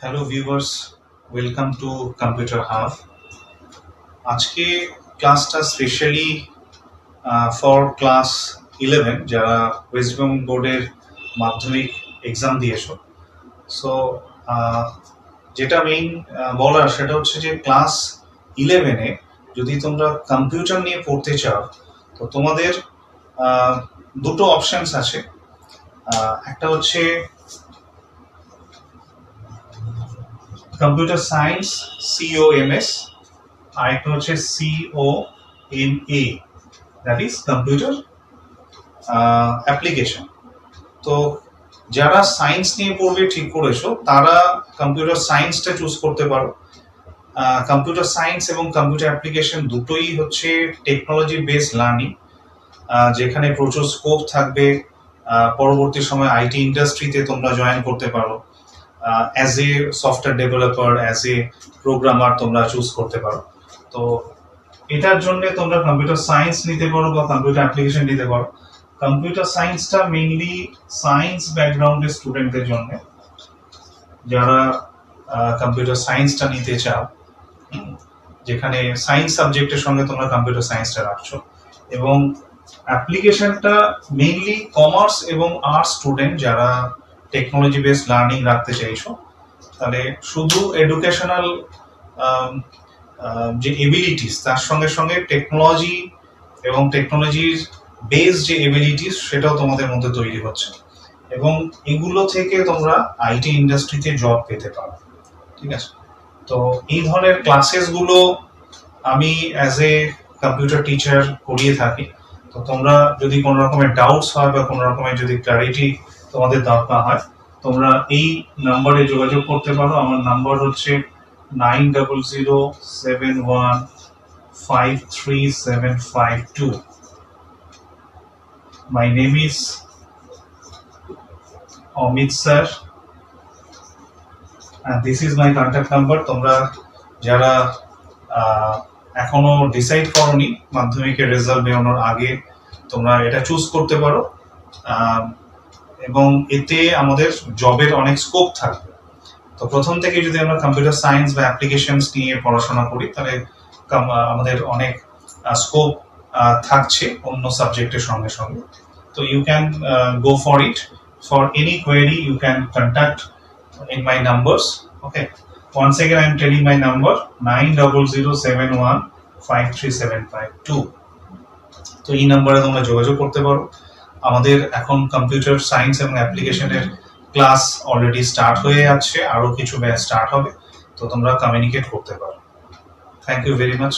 Hello viewers, welcome to computer hub. আজকে ক্লাসটা specially for class 11 যারা ওয়েস্ট বেঙ্গল বোর্ডের মাধ্যমিক এক্সাম দিয়েছো। সো যেটা মেইন বলার সেটা হচ্ছে যে ক্লাস 11-এ যদি তোমরা কম্পিউটার নিয়ে পড়তে চাও তো তোমাদের দুটো অপশনস আছে। একটা হচ্ছে কম্পিউটার সায়েন্স COMS, আর একটা হচ্ছে COMA, that is computer application. তো যারা সায়েন্স নিয়ে পড়বে ঠিক করেছো তারা কম্পিউটার সায়েন্সটা চুজ করতে পারো। কম্পিউটার সায়েন্স এবং কম্পিউটার অ্যাপ্লিকেশন দুটোই হচ্ছে টেকনোলজি বেসড লার্নিং, যেখানে প্রচুর স্কোপ থাকবে। পরবর্তী সময় আইটি ইন্ডাস্ট্রিতে তোমরা জয়েন করতে পারো, as a software developer, as a programmer তোমরা চুজ করতে পারো। তো এটার জন্য তোমরা কম্পিউটার সায়েন্স নিতে পারো বা কম্পিউটার অ্যাপ্লিকেশন নিতে পারো। কম্পিউটার সায়েন্সটা মেইনলি সায়েন্স ব্যাকগ্রাউন্ডের স্টুডেন্টদের জন্য, যারা কম্পিউটার সায়েন্সটা নিতে চাও, যেখানে সায়েন্স সাবজেক্টের সঙ্গে তোমরা কম্পিউটার সায়েন্সটা রাখছো। এবং অ্যাপ্লিকেশনটা মেইনলি কমার্স এবং আর্টস স্টুডেন্ট যারা টেকনোলজি বেসড লার্নিং রাখতে চাইছো, তাহলে শুধু এডুকেশনাল যে এবিলিটিস তার সঙ্গে সঙ্গে টেকনোলজি এবং টেকনোলজির বেস যে এবিলিটিস সেটাও তোমাদের মধ্যে তৈরি হচ্ছে, এবং এগুলো থেকে তোমরা আইটি ইন্ডাস্ট্রিতে জব পেতে পারো। ঠিক আছে, তো এই ধরনের ক্লাসেসগুলো আমি অ্যাজ এ কম্পিউটার টিচার করিয়ে থাকি। তো তোমরা যদি কোনো রকমের ডাউটস হয় বা কোনো রকমের যদি ক্ল্যারিটি তোমাদের দরকার হয়, তোমরা এই নাম্বারে যোগাযোগ করতে পারো। আমার নাম্বার হচ্ছে 9007153752। My name is Amit sir and this is my contact number. তোমরা যারা এখনো ডিসাইড করোনি মাধ্যমিকের রেজাল্ট বেরোনোর আগে, তোমরা এটা চুজ করতে পারো, এবং এতে আমাদের জবের অনেক স্কোপ থাকবে। তো প্রথম থেকে যদি আমরা কম্পিউটার সায়েন্স বা অ্যাপ্লিকেশনস নিয়ে পড়াশোনা করি তাহলে আমাদের অনেক স্কোপ থাকছে অন্য সাবজেক্টের সঙ্গে সঙ্গে। তো you can go for it. For any query you can contact in my numbers. Okay, once again I am telling my number 9007153752. তো এই নাম্বারে তোমরা যোগাযোগ করতে পারো। আমাদের এখন কম্পিউটার সায়েন্স এবং অ্যাপ্লিকেশনের ক্লাস অলরেডি স্টার্ট হয়ে যাচ্ছে, আরো কিছু ব্যাচ স্টার্ট হবে, তো তোমরা কমিউনিকেট করতে পারো। Thank you very much.